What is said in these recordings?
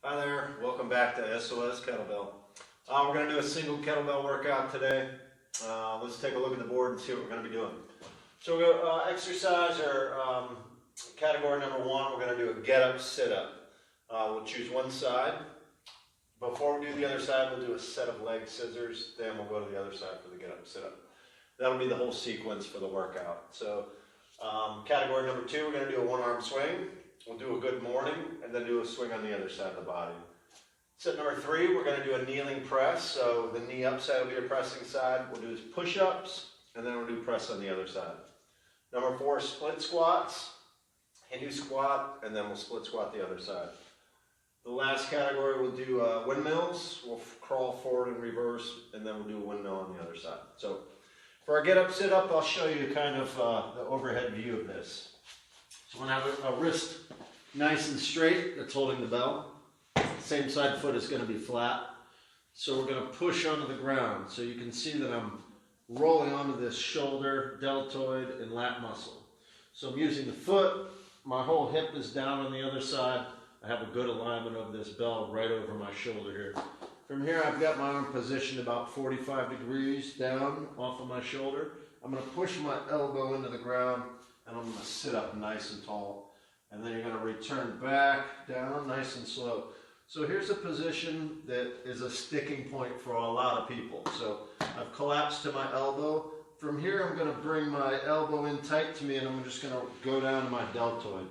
Hi there, welcome back to SOS Kettlebell. We're going to do a single kettlebell workout today. Let's take a look at the board and see what we're going to be doing. So we'll go exercise or category number one, we're going to do a get up, sit up. We'll choose one side. Before we do the other side, we'll do a set of leg scissors, then we'll go to the other side for the get up, sit up. That'll be the whole sequence for the workout. So category number two, we're going to do a one arm swing. We'll do a good morning and then do a swing on the other side of the body. Set number three, we're going to do a kneeling press. So the knee up side will be your pressing side. We'll do push-ups and then we'll do press on the other side. Number four, split squats. Hindu squat and then we'll split squat the other side. The last category we'll do windmills. We'll crawl forward and reverse and then we'll do a windmill on the other side. So for our get up, sit up, I'll show you kind of the overhead view of this. So we're going to have a wrist nice and straight that's holding the bell. Same side foot is going to be flat. So we're going to push onto the ground. So you can see that I'm rolling onto this shoulder, deltoid, and lat muscle. So I'm using the foot. My whole hip is down on the other side. I have a good alignment of this bell right over my shoulder here. From here, I've got my arm positioned about 45 degrees down off of my shoulder. I'm going to push my elbow into the ground. And I'm going to sit up nice and tall. And then you're going to return back down nice and slow. So here's a position that is a sticking point for a lot of people. So I've collapsed to my elbow. From here I'm going to bring my elbow in tight to me and I'm just going to go down to my deltoid.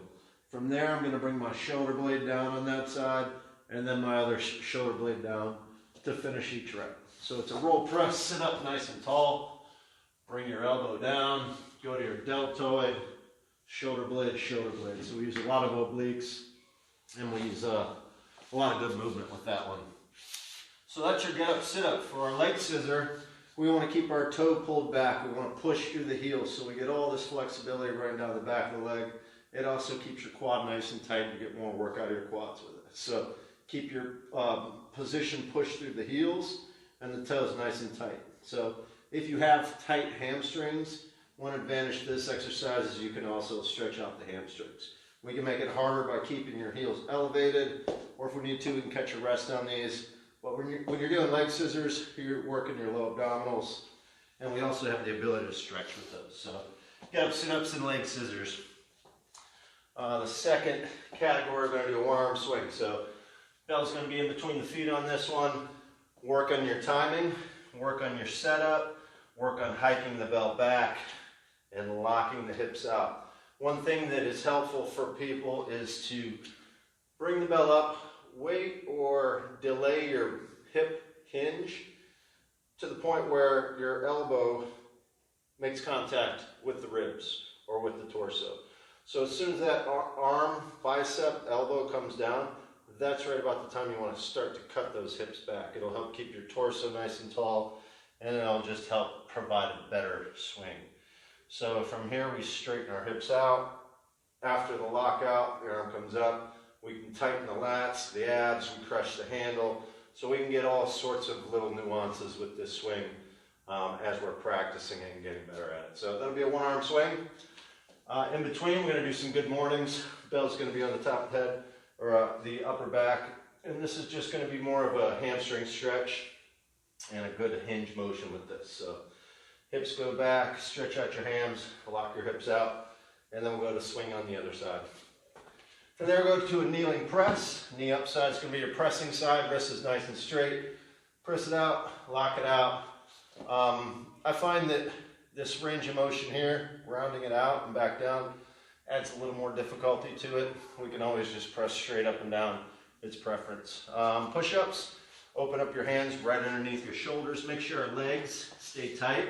From there I'm going to bring my shoulder blade down on that side and then my other shoulder blade down to finish each rep. So it's a roll press, sit up nice and tall. Bring your elbow down. Go to your deltoid, shoulder blade, shoulder blade. So we use a lot of obliques and we use a lot of good movement with that one. So that's your get up, sit up. For our leg scissor, we want to keep our toe pulled back. We want to push through the heels so we get all this flexibility right down the back of the leg. It also keeps your quad nice and tight. You get more work out of your quads with it. So keep your position pushed through the heels and the toes nice and tight. So if you have tight hamstrings, one advantage to this exercise is you can also stretch out the hamstrings. We can make it harder by keeping your heels elevated, or if we need to, we can catch a rest on these. But when you're doing leg scissors, you're working your low abdominals, and we also have the ability to stretch with those. So get up, sit-ups, and leg scissors. The second category, we're going to do a one-arm swing. So bell's going to be in between the feet on this one. Work on your timing, work on your setup, work on hiking the bell back, and locking the hips out. One thing that is helpful for people is to bring the bell up, wait or delay your hip hinge to the point where your elbow makes contact with the ribs or with the torso. So as soon as that arm, bicep, elbow comes down, that's right about the time you want to start to cut those hips back. It'll help keep your torso nice and tall, and it'll just help provide a better swing. So from here we straighten our hips out. After the lockout, the arm comes up. We can tighten the lats, the abs, we crush the handle. So we can get all sorts of little nuances with this swing as we're practicing and getting better at it. So that'll be a one arm swing. In between, we're going to do some good mornings. Bell's going to be on the top of the head or the upper back. And this is just going to be more of a hamstring stretch and a good hinge motion with this. So hips go back, stretch out your hams, lock your hips out, and then we'll go to swing on the other side. From there, we'll go to a kneeling press. Knee up side is going to be your pressing side. Wrist is nice and straight. Press it out, lock it out. I find that this range of motion here, rounding it out and back down, adds a little more difficulty to it. We can always just press straight up and down. It's preference. Push-ups. Open up your hands right underneath your shoulders. Make sure our legs stay tight.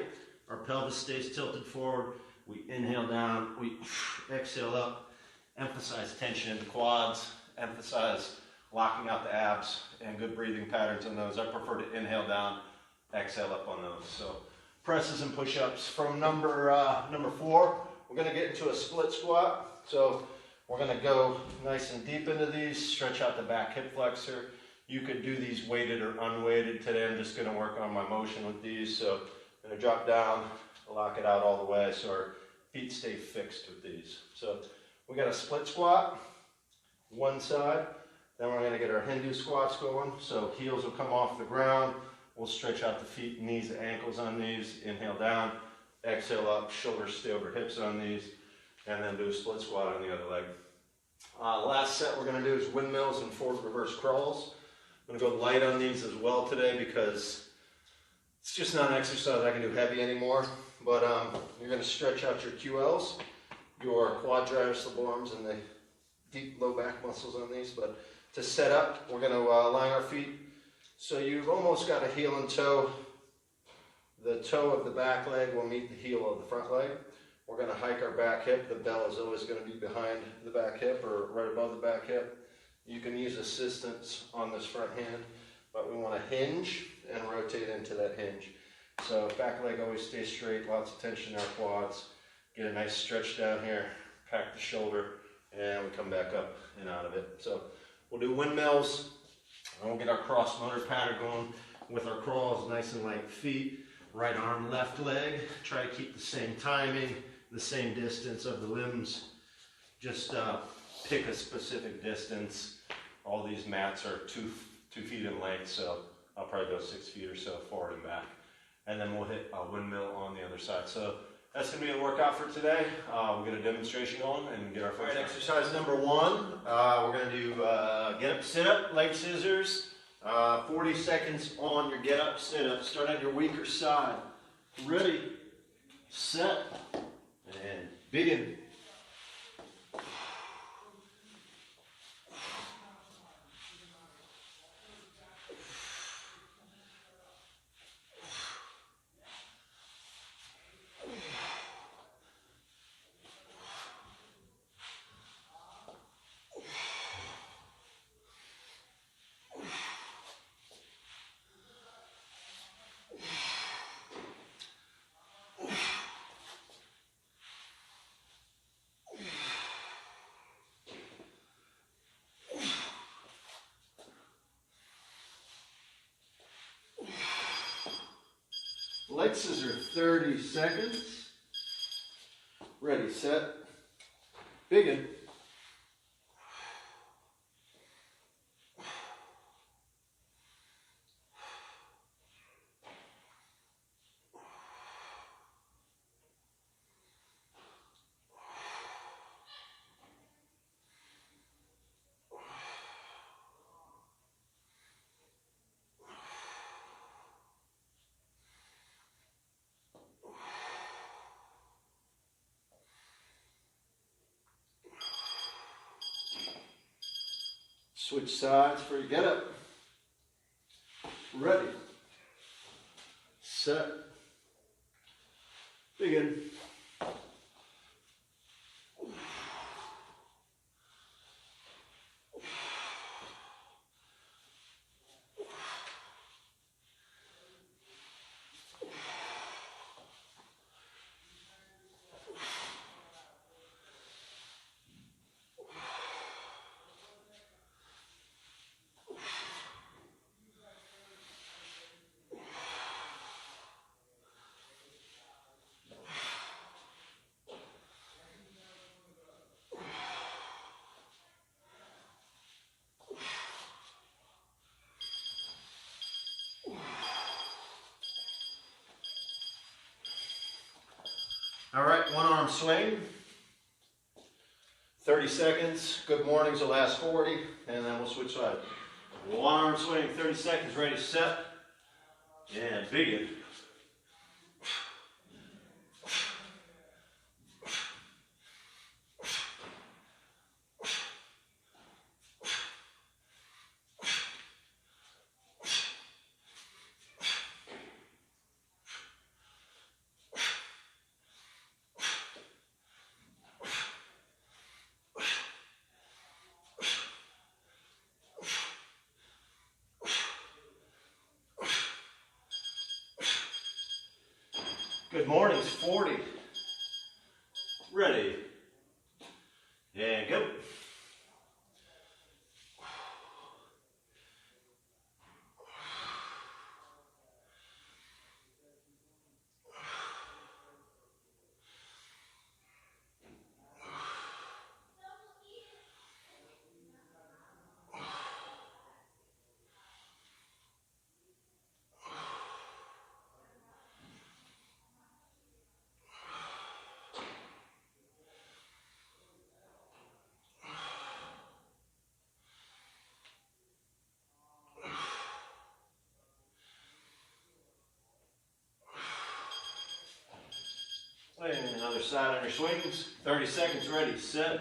Our pelvis stays tilted forward. We inhale down. We exhale up. Emphasize tension in the quads. Emphasize locking out the abs and good breathing patterns on those. I prefer to inhale down, exhale up on those. So presses and push-ups. From number four, we're going to get into a split squat. So we're going to go nice and deep into these. Stretch out the back hip flexor. You could do these weighted or unweighted. Today I'm just going to work on my motion with these. So I'm going to drop down, lock it out all the way so our feet stay fixed with these. So we got a split squat, one side, Then we're going to get our Hindu squats going. So heels will come off the ground. We'll stretch out the feet, knees, ankles on these. Inhale down, exhale up, shoulders stay over hips on these, and then do a split squat on the other leg. Last set we're going to do is windmills and forward reverse crawls. I'm going to go light on these as well today because it's just not an exercise I can do heavy anymore. But you're going to stretch out your QLs, your quadratus lumborums, and the deep low back muscles on these. But to set up, we're going to align our feet so you've almost got a heel and toe. The toe of the back leg will meet the heel of the front leg. We're going to hike our back hip. The bell is always going to be behind the back hip or right above the back hip. You can use assistance on this front hand, but we want to hinge and rotate into that hinge. So back leg always stays straight, lots of tension in our quads. Get a nice stretch down here, pack the shoulder, and we come back up and out of it. So we'll do windmills, and we'll get our cross motor pattern going with our crawls, nice and light feet. Right arm, left leg. Try to keep the same timing, the same distance of the limbs. Just pick a specific distance. All these mats are two feet in length, so I'll probably go 6 feet or so forward and back. And then we'll hit a windmill on the other side. So that's going to be the workout for today. We'll get a demonstration on and get our first exercise number 1. We're going to do get up, sit up, leg scissors. 40 seconds on your get up, sit up. Start on your weaker side. Ready, set, and begin. Leg scissor, 30 seconds. Ready, set, begin. Switch sides for your get up. Ready, set, begin. All right, one arm swing, 30 seconds. Good mornings will last 40, and then we'll switch sides. One arm swing, 30 seconds, ready, set, and begin. Good mornings, 40. Ready, and go. side on your swings. 30 seconds, ready, set,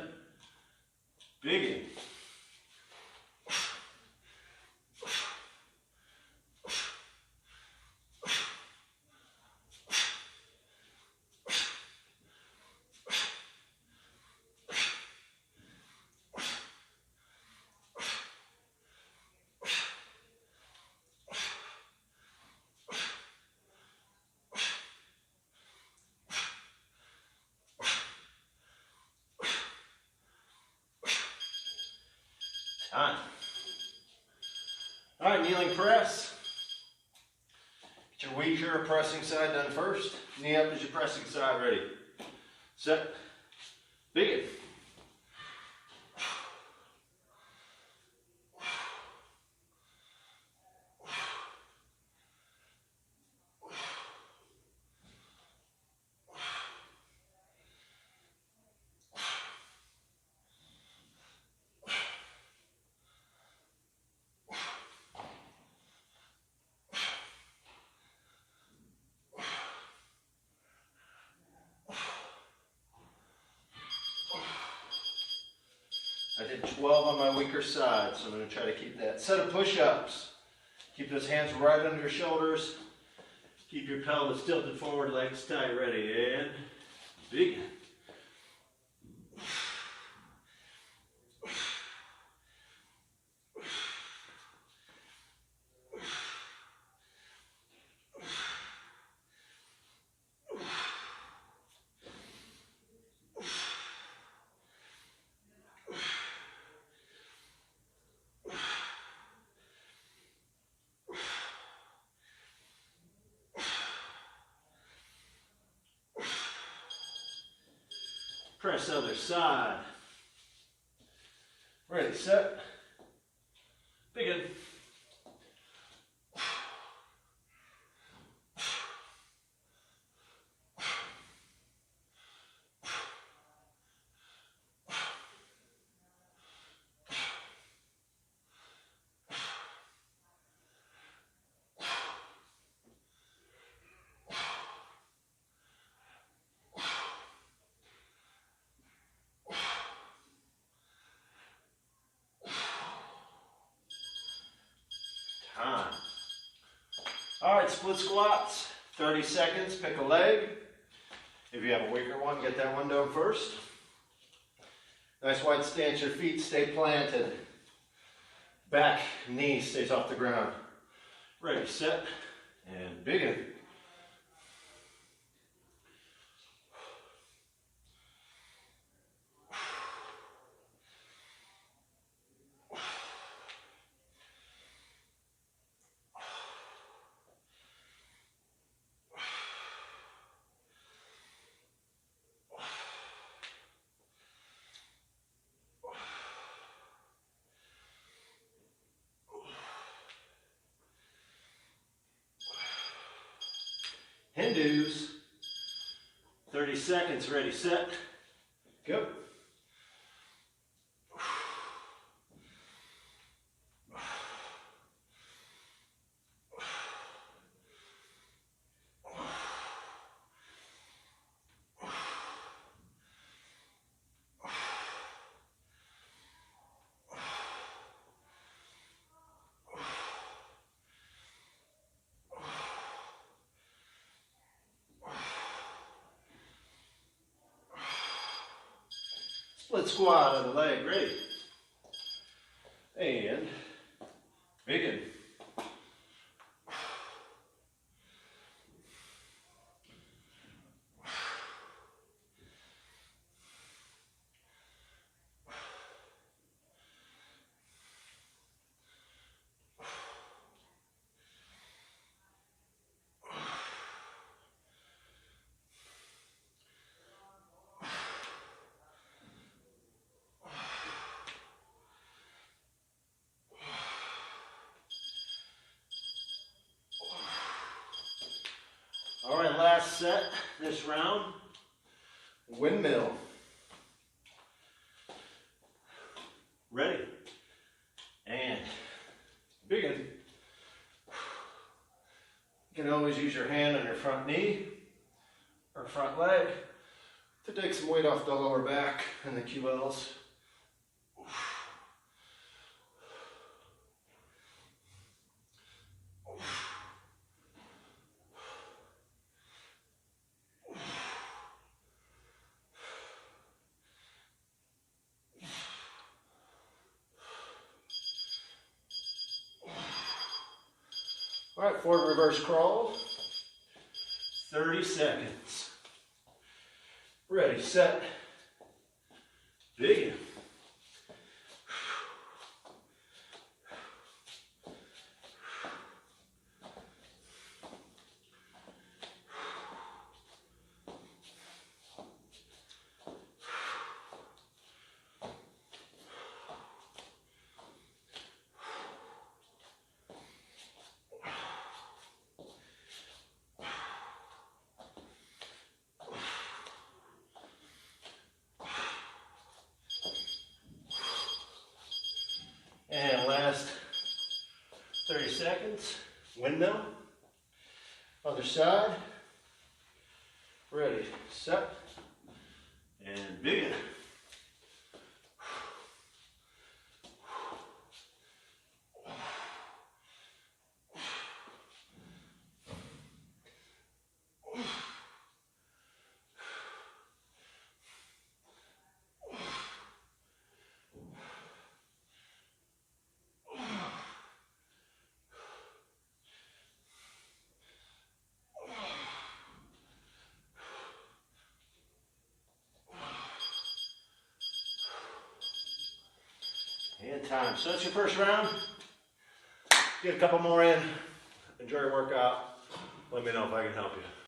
begin. Time. All right, kneeling press. Get your weaker pressing side done first. Knee up as your pressing side, ready. Set, begin. I did 12 on my weaker side, so I'm going to try to keep that. Set of push-ups. Keep those hands right under your shoulders. Keep your pelvis tilted forward, legs tight, ready, and begin. Press other side. Ready, set, begin. Time. All right, split squats, 30 seconds, pick a leg. If you have a weaker one, get that one done first. Nice wide stance, your feet stay planted. Back knee stays off the ground. Ready, set, and begin. Hindus, 30 seconds, ready, set, go. Split squat on the leg, ready, and begin. All right, last set this round, windmill. Ready, and begin. You can always use your hand on your front knee or front leg, to take some weight off the lower back and the QLs. All right, forward reverse crawl, 30 seconds. Ready, set, begin. And last 30 seconds, windmill, other side, ready, set, and begin. And time. So that's your first round. Get a couple more in. Enjoy your workout. Let me know if I can help you.